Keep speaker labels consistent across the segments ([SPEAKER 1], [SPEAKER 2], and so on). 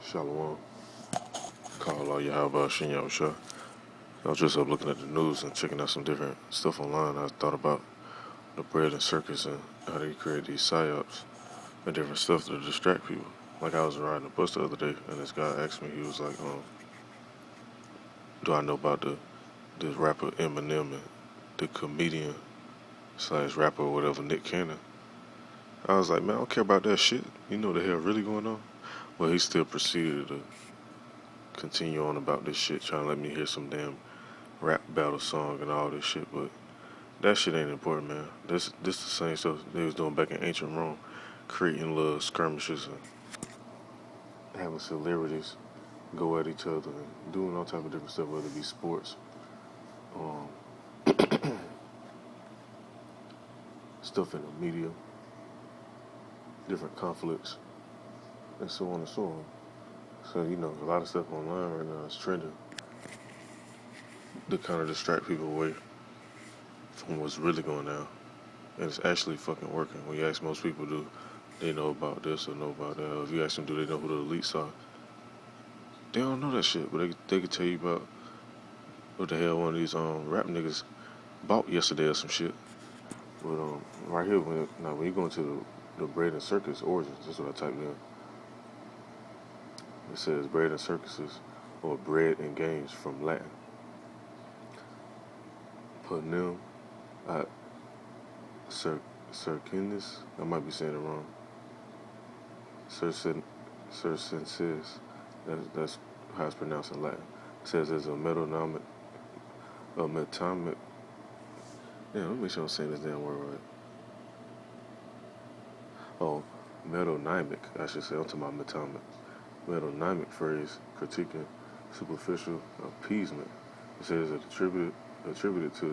[SPEAKER 1] Shalom. Call all Yahweh Shin Yahusha. I was just up looking at the news and checking out some different stuff online. I thought about the bread and circus and how they create these psyops and different stuff to distract people. Like I was riding a bus the other day and this guy asked me, he was like, do I know about this rapper Eminem and the comedian slash rapper or whatever, Nick Cannon? I was like, man, I don't care about that shit. You know what the hell really going on? Well, he still proceeded to continue on about this shit, trying to let me hear some damn rap battle song and all this shit, but that shit ain't important, man. This the same stuff they was doing back in ancient Rome, creating little skirmishes and having celebrities go at each other and doing all type of different stuff, whether it be sports, um, stuff in the media, different conflicts, and so on and so on. So a lot of stuff online right now is trending to kind of distract people away from what's really going on, and it's actually fucking working. When you ask most people, do they know about this or know about that? Or if you ask them, do they know who the elites are? They don't know that shit, but they could tell you about what the hell one of these rap niggas bought yesterday or some shit. But right here, when you go into the bread and circus origins, that's what I typed in. It says bread and circuses, or bread and games from Latin. Panem at Circenses, I might be saying it wrong. Circenses, that's how it's pronounced in Latin. It says there's a metonymic. Yeah, let me make sure I'm saying this damn word right. Oh, metonymic, I should say. I'm talking about metonymic. Metonymic phrase critiquing superficial appeasement. It says it attributed to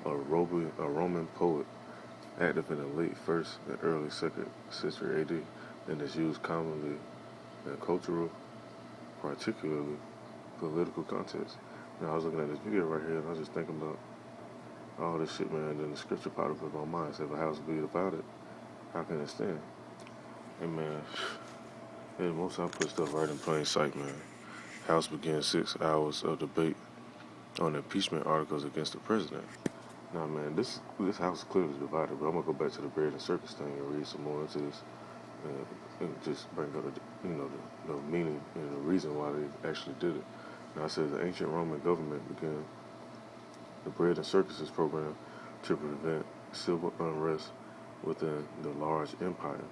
[SPEAKER 1] a Roman poet active in the late 1st and early 2nd century AD, and is used commonly in cultural, particularly political context. Now I was looking at this video right here and I was just thinking about all this shit, man, and then the scripture popped up in my mind. Said, if a house be divided, how can it stand? And man, most I put stuff right in plain sight, man. House begins 6 hours of debate on impeachment articles against the president. Now, man, this house is clearly divided, but I'm gonna go back to the bread and circus thing and read some more into this, and just bring up the meaning and the reason why they actually did it. Now, it says the ancient Roman government began the bread and circuses program to prevent civil unrest within the large empire.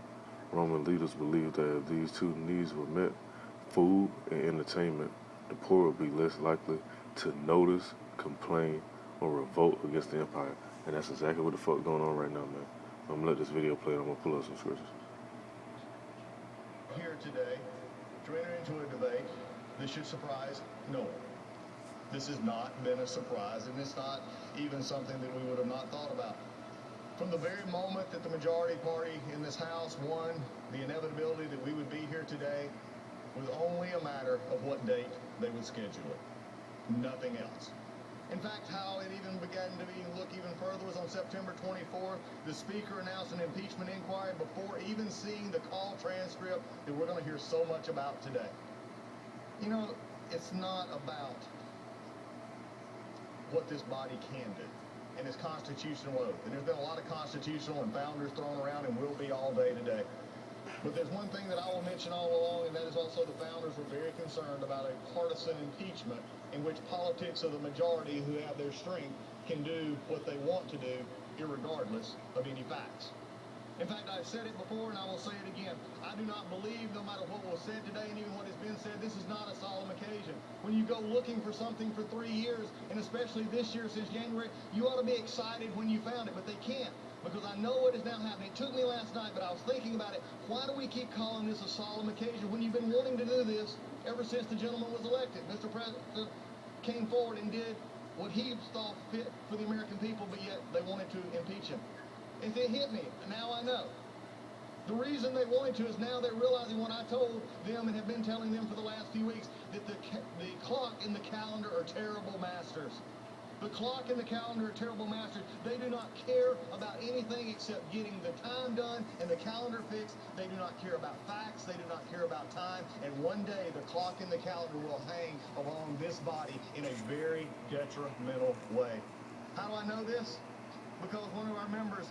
[SPEAKER 1] Roman leaders believed that if these two needs were met, food and entertainment, the poor would be less likely to notice, complain, or revolt against the empire. And that's exactly what the fuck going on right now, man. I'm gonna let this video play and I'm gonna pull up some scriptures.
[SPEAKER 2] Here today to enter into a debate. This should surprise no one. This has not been a surprise, and it's not even something that we would have not thought about. From the very moment that the majority party in this House won, the inevitability that we would be here today was only a matter of what date they would schedule it. Nothing else. In fact, how it even began to look even further was on September 24th. The Speaker announced an impeachment inquiry before even seeing the call transcript that we're going to hear so much about today. You know, it's not about what this body can do and its constitutional oath. And there's been a lot of constitutional and founders thrown around and will be all day today. But there's one thing that I will mention all along, and that is also the founders were very concerned about a partisan impeachment in which politics of the majority who have their strength can do what they want to do, irregardless of any facts. In fact, I've said it before and I will say it again. I do not believe, no matter what was said today and even what has been said, this is not a solemn occasion. When you go looking for something for 3 years, and especially this year since January, you ought to be excited when you found it, but they can't. Because I know what is now happening. It took me last night, but I was thinking about it. Why do we keep calling this a solemn occasion when you've been wanting to do this ever since the gentleman was elected? Mr. President came forward and did what he thought fit for the American people, but yet they wanted to impeach him. If it hit me, now I know. The reason they wanted to is now they're realizing what I told them and have been telling them for the last few weeks, that the clock and the calendar are terrible masters. The clock and the calendar are terrible masters. They do not care about anything except getting the time done and the calendar fixed. They do not care about facts. They do not care about time. And one day the clock and the calendar will hang along this body in a very detrimental way. How do I know this? Because one of our members,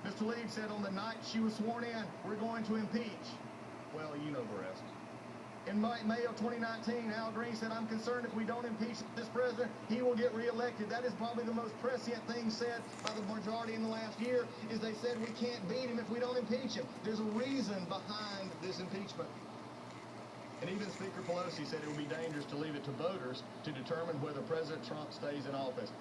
[SPEAKER 2] Mr. Leeds, said on the night she was sworn in, we're going to impeach. Well, you know the rest. In May of 2019, Al Green said, I'm concerned if we don't impeach this president, he will get reelected. That is probably the most prescient thing said by the majority in the last year, is they said we can't beat him if we don't impeach him. There's a reason behind this impeachment. And even Speaker Pelosi said it would be dangerous to leave it to voters to determine whether President Trump stays in office.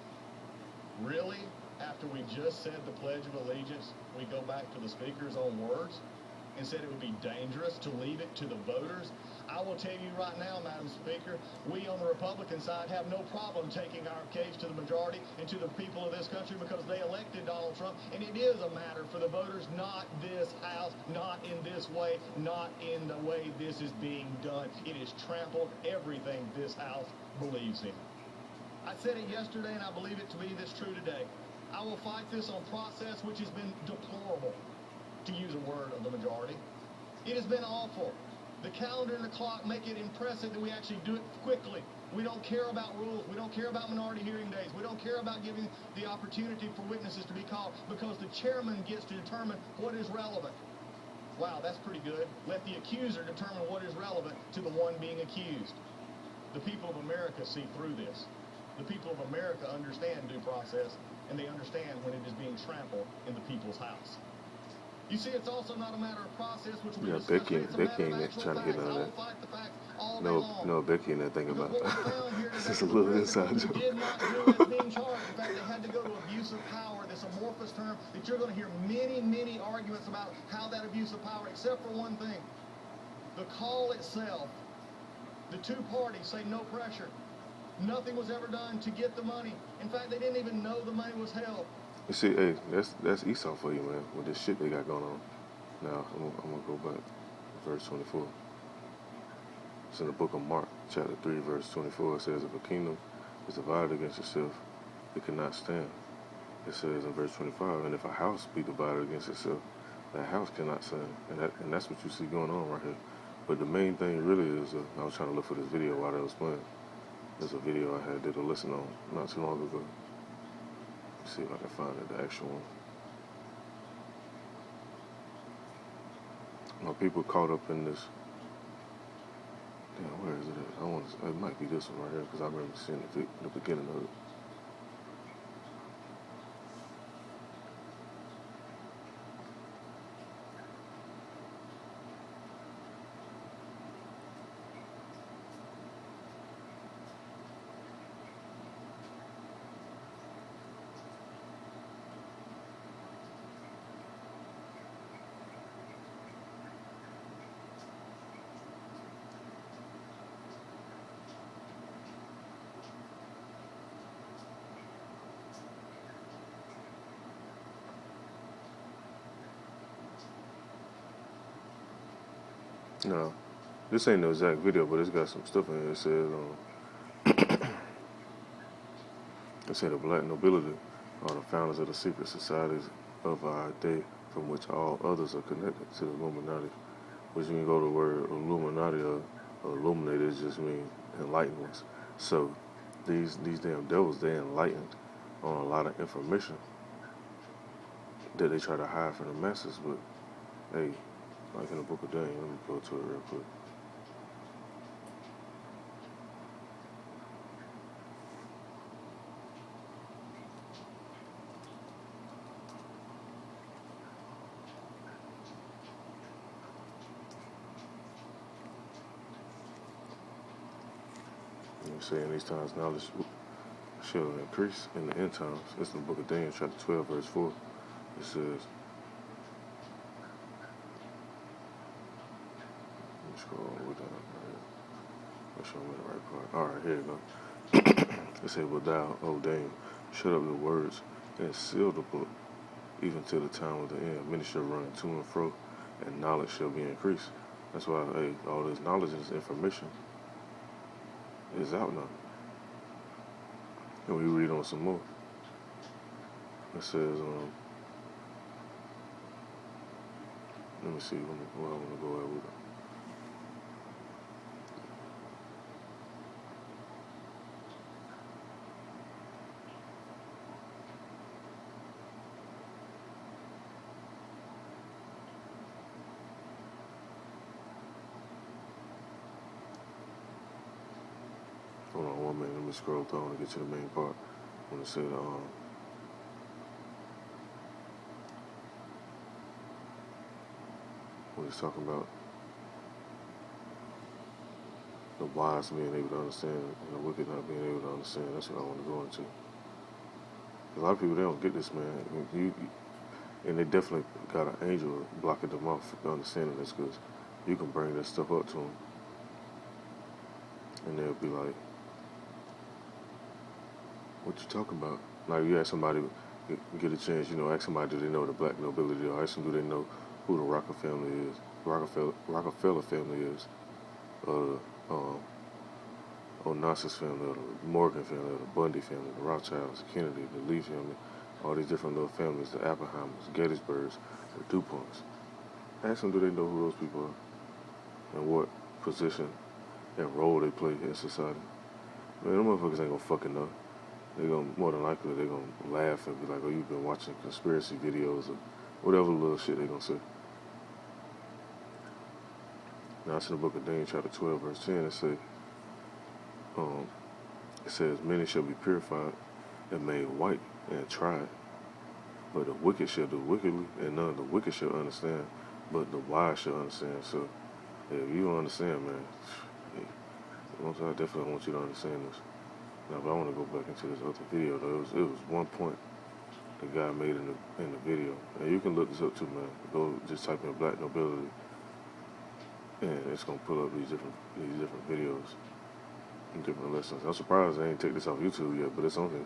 [SPEAKER 2] Really? After we just said the Pledge of Allegiance, we go back to the Speaker's own words and said it would be dangerous to leave it to the voters? I will tell you right now, Madam Speaker, we on the Republican side have no problem taking our case to the majority and to the people of this country because they elected Donald Trump, and it is a matter for the voters, not this House, not in this way, not in the way this is being done. It has trampled everything this House believes in. I said it yesterday, and I believe it to be this true today. I will fight this on process, which has been deplorable, to use a word of the majority. It has been awful. The calendar and the clock make it impressive that we actually do it quickly. We don't care about rules. We don't care about minority hearing days. We don't care about giving the opportunity for witnesses to be called because the chairman gets to determine what is relevant. Wow, that's pretty good. Let the accuser determine what is relevant to the one being accused. The people of America see through this. The people of America understand due process, and they understand when it is being trampled in the people's house. You see, it's also not a matter of process, which we discussed.
[SPEAKER 1] Becky
[SPEAKER 2] It's a
[SPEAKER 1] ain't
[SPEAKER 2] matter of actual
[SPEAKER 1] trying to get
[SPEAKER 2] facts.
[SPEAKER 1] none
[SPEAKER 2] I
[SPEAKER 1] of
[SPEAKER 2] will
[SPEAKER 1] that.
[SPEAKER 2] fight the facts all day long.
[SPEAKER 1] No, Becky ain't that thing about
[SPEAKER 2] Because
[SPEAKER 1] it.
[SPEAKER 2] what we found here
[SPEAKER 1] It's
[SPEAKER 2] today
[SPEAKER 1] just a
[SPEAKER 2] was
[SPEAKER 1] little
[SPEAKER 2] the
[SPEAKER 1] inside
[SPEAKER 2] president
[SPEAKER 1] joke.
[SPEAKER 2] did not do as being charged. In fact, they had to go to abuse of power, this amorphous term that you're going to hear many, many arguments about how that abuse of power, except for one thing. The call itself, the two parties say no pressure. Nothing was ever done to get the money. In fact, they didn't even know the money was held.
[SPEAKER 1] You see, hey, that's Esau for you, man, with this shit they got going on. Now, I'm going to go back to verse 24. It's in the book of Mark, chapter 3, verse 24. It says, if a kingdom is divided against itself, it cannot stand. It says in verse 25, and if a house be divided against itself, that house cannot stand. And that's what you see going on right here. But the main thing really is, I was trying to look for this video while they was playing. There's a video I did a listen on not too long ago. Let's see if I can find it, the actual one. Now, people caught up in this. Damn, where is it at? It might be this one right here because I remember seeing the beginning of it. No, this ain't the exact video, but it's got some stuff in it. It says, it said the black nobility are the founders of the secret societies of our day, from which all others are connected to the Illuminati. Which you can go to the word Illuminati or illuminated, it just means enlightened ones. So these damn devils, they enlightened on a lot of information that they try to hide from the masses. But hey, like in the book of Daniel, let me go to it real quick. You say in these times knowledge shall increase in the end times. It's in the book of Daniel, chapter 12, verse 4. It says, let me scroll all the way down right here. Make sure I'm in the right part. Alright, here you go. It said, but thou, O Daniel, shut up your words and seal the book, even till the time of the end. Many shall run to and fro, and knowledge shall be increased. That's why, hey, all this knowledge and this information is out now. And we read on some more. It says, let me see where I want to go at with it. Hold on 1 minute. Let me scroll through and get to the main part. When it said, when it's talking about the wise being able to understand and the wicked not being able to understand. That's what I want to go into. A lot of people, they don't get this, man. And they definitely got an angel blocking them off from understanding this, because you can bring that stuff up to them and they'll be like, what you talking about? Like, you ask somebody, get a chance, ask somebody, do they know the black nobility, or ask them, do they know who the Rockefeller family is, or the Onassis family, or the Morgan family, or the Bundy family, the Rothschilds, the Kennedy, the Lee family, all these different little families, the Oppenheimers, Gettysburgs, the DuPonts. Ask them, do they know who those people are and what position and role they play in society. Man, them motherfuckers ain't gonna fucking know. They're gonna, more than likely, they're gonna laugh and be like, oh, you've been watching conspiracy videos or whatever little shit they're gonna say. Now, it's in the book of Daniel, chapter 12, verse 10, it says, many shall be purified and made white and tried, but the wicked shall do wickedly, and none of the wicked shall understand, but the wise shall understand. So, if you don't understand, man, I definitely want you to understand this. Now, but I want to go back into this other video, though. It was one point the guy made in the video, and you can look this up too, man. Go just type in black nobility, and it's gonna pull up these different videos and different lessons. I'm surprised they ain't take this off YouTube yet, but it's on here.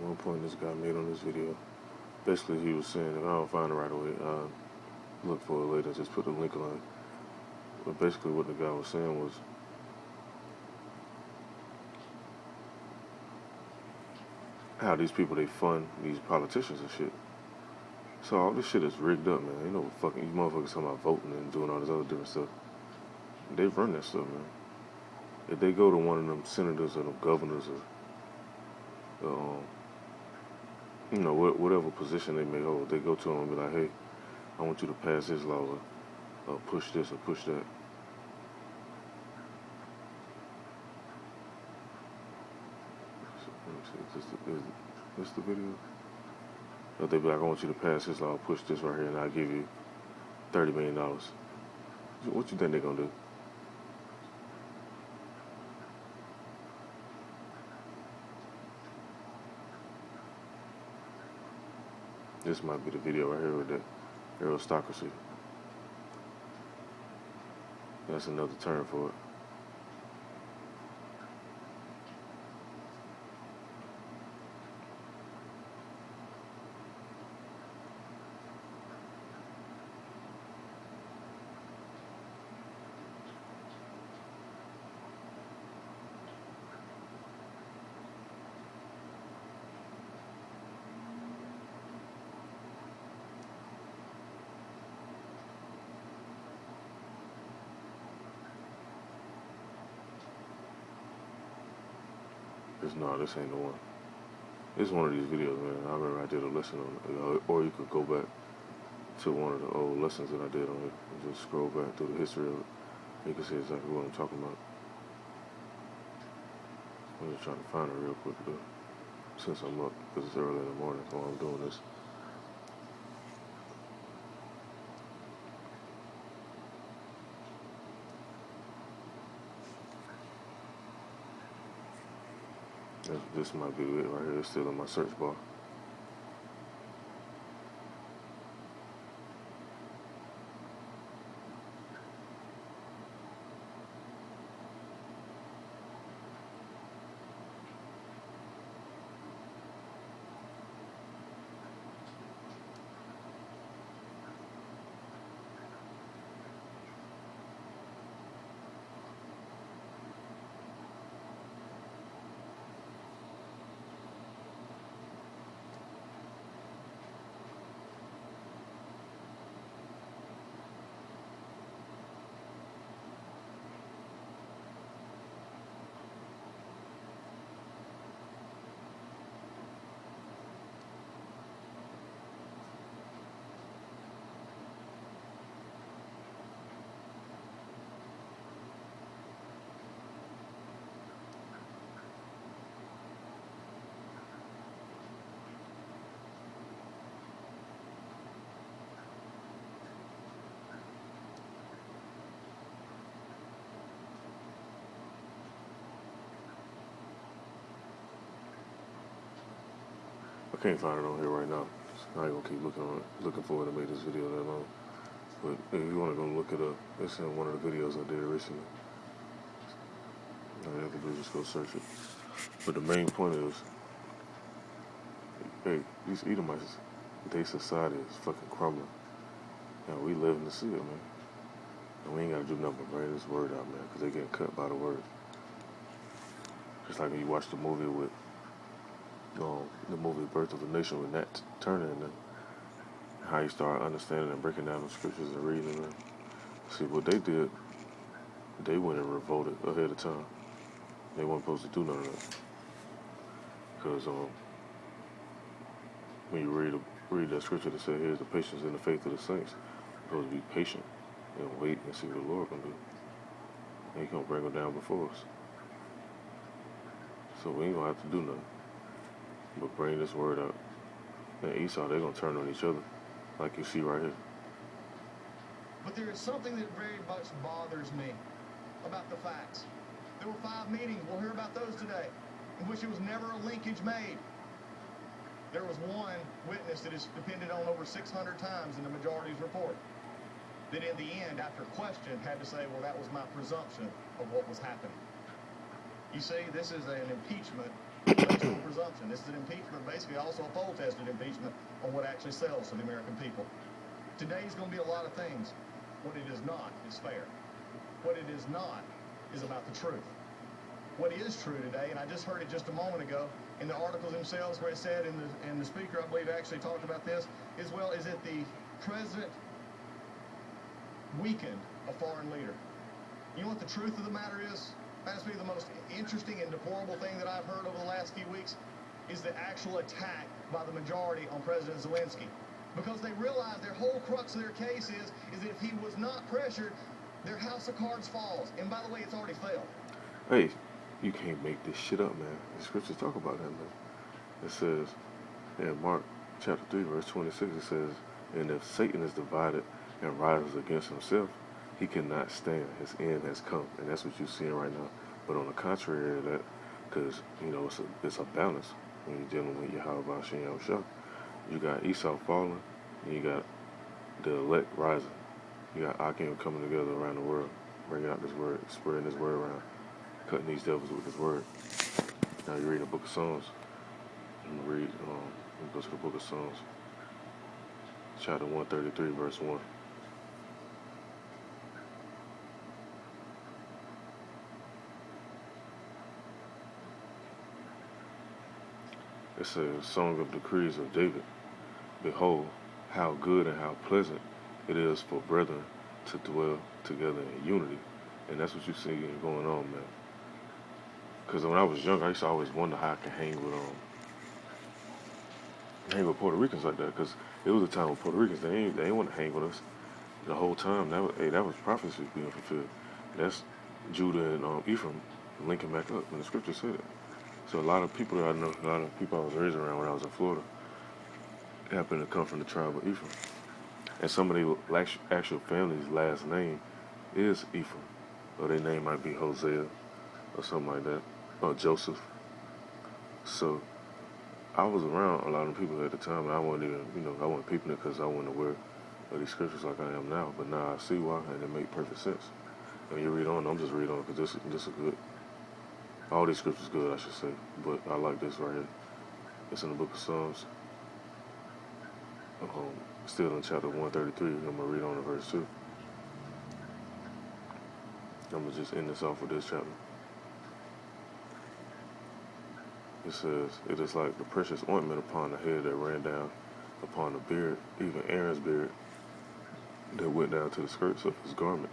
[SPEAKER 1] One point this guy made on this video. Basically, he was saying, if I don't find it right away, look for it later, just put the link on it. But basically what the guy was saying was, how these people, they fund these politicians and shit. So all this shit is rigged up, man. Fucking these motherfuckers talking about voting and doing all this other different stuff. They run that stuff, man. If they go to one of them senators or them governors or whatever position they may hold, they go to them and be like, hey, I want you to pass this law or push this or push that. Let me see, is this the video? Or they be like, I want you to pass this law, push this right here, and I'll give you $30 million. What you think they're gonna do? This might be the video right here with that aristocracy. That's another term for it. No, this ain't the one. It's one of these videos, man. I remember I did a lesson on it. Or you could go back to one of the old lessons that I did on it and just scroll back through the history of it. You can see exactly what I'm talking about. I'm just trying to find it real quick, though, since I'm up, because it's early in the morning while I'm doing this. This might be it right here. It's still in my search bar. can't find it on here right now. I ain't gonna keep looking for it to make this video that long. But if you want to go look it up, it's in one of the videos I did recently. All you have to do is just go search it. But the main point is, hey, these Edomites, their society is fucking crumbling. And we living to see it, man. And we ain't gotta do nothing but bring this word out, man, because they getting cut by the word. Just like when you watch the movie with, the movie Birth of a Nation with Nat Turner and them, how you start understanding and breaking down the scriptures and reading them. See, what they did, they went and revolted ahead of time. They weren't supposed to do none of that. Because when you read that scripture that said, here's the patience and the faith of the saints, you're supposed to be patient and wait and see what the Lord can do. And He's going to bring them down before us. So we ain't going to have to do nothing but bring this word out. And Esau, they're going to turn on each other, like you see right here.
[SPEAKER 2] But there is something that very much bothers me about the facts. There were 5 meetings, we'll hear about those today, in which there was never a linkage made. There was one witness that is depended on over 600 times in the majority's report, that in the end, after question, had to say, well, that was my presumption of what was happening. You see, this is an impeachment based on presumption. This is an impeachment, basically also a poll-tested impeachment on what actually sells to the American people. Today's going to be a lot of things. What it is not is fair. What it is not is about the truth. What is true today, and I just heard it just a moment ago in the articles themselves where it said, and the speaker, I believe, actually talked about this as well, is that the president weakened a foreign leader. You know what the truth of the matter is? That's been the most interesting and deplorable thing that I've heard over the last few weeks is the actual attack by the majority on President Zelensky. Because they realize their whole crux of their case is that if he was not pressured, their house of cards falls. And by the way, it's already failed.
[SPEAKER 1] Hey, you can't make this shit up, man. The scriptures talk about that, man. It says, in Mark chapter 3, verse 26, it says, and if Satan is divided and rises against himself, he cannot stand. His end has come. And that's what you're seeing right now. But on the contrary of that, because, it's a balance when you're dealing with Yahweh Shem Yahushua. You got Esau falling, and you got the elect rising. You got Akim coming together around the world, bringing out this word, spreading this word around, cutting these devils with this word. Now you're reading the book of Psalms. I'm going to read, go to the book of Psalms, chapter 133, verse 1. It says, Song of Decrees of David. Behold, how good and how pleasant it is for brethren to dwell together in unity. And that's what you see going on, man. Because when I was young, I used to always wonder how I could hang with Puerto Ricans like that. Because it was a time when Puerto Ricans, they ain't want to hang with us the whole time. That was prophecy being fulfilled. That's Judah and Ephraim linking back up when the scriptures say that. So a lot of people that I know, a lot of people I was raised around when I was in Florida, happened to come from the tribe of Ephraim. And some of their actual family's last name is Ephraim. Or their name might be Hosea or something like that. Or Joseph. So I was around a lot of people at the time, and I wasn't even, I wasn't peeping it because I wasn't aware of these scriptures like I am now. But now I see why, and it makes perfect sense. And you read on, I'm just reading on because this is good. All these scriptures good, I should say. But I like this right here. It's in the book of Psalms. Still in chapter 133. I'm going to read on to verse 2. I'm going to just end this off with this chapter. It says, it is like the precious ointment upon the head that ran down upon the beard, even Aaron's beard, that went down to the skirts of his garment.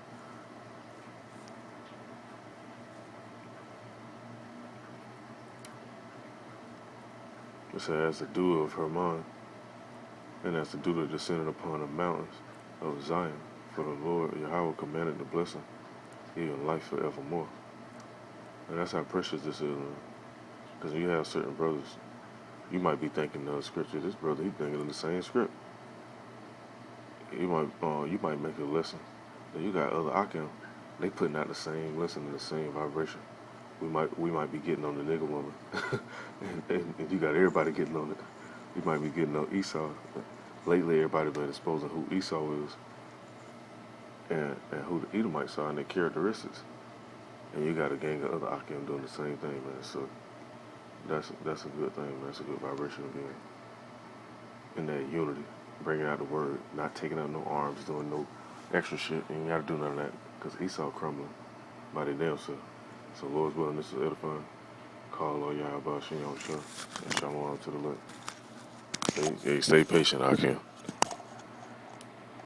[SPEAKER 1] It says, as the dew of Hermon, and as the dew that descended upon the mountains of Zion, for the Lord Yahweh commanded the blessing, even life forevermore. And that's how precious this is. Because you have certain brothers, you might be thinking of scripture, this brother, he's thinking of the same script. You might make a lesson. Then you got other Akim, they putting out the same lesson and the same vibration. We might be getting on the nigga woman. and you got everybody getting on it. you might be getting up Esau. Lately, everybody been exposing who Esau is and who the Edomites are and their characteristics. And you got a gang of other Akim doing the same thing, man. So that's a good thing, man. That's a good vibration of being in that unity, bringing out the word, not taking out no arms, doing no extra shit. You ain't got to do none of that because Esau crumbling by their damn self. So Lord's willing, this is edifying. Call Lord Yahweh Shem Yahweh and shalom to the left. Stay patient, Akim.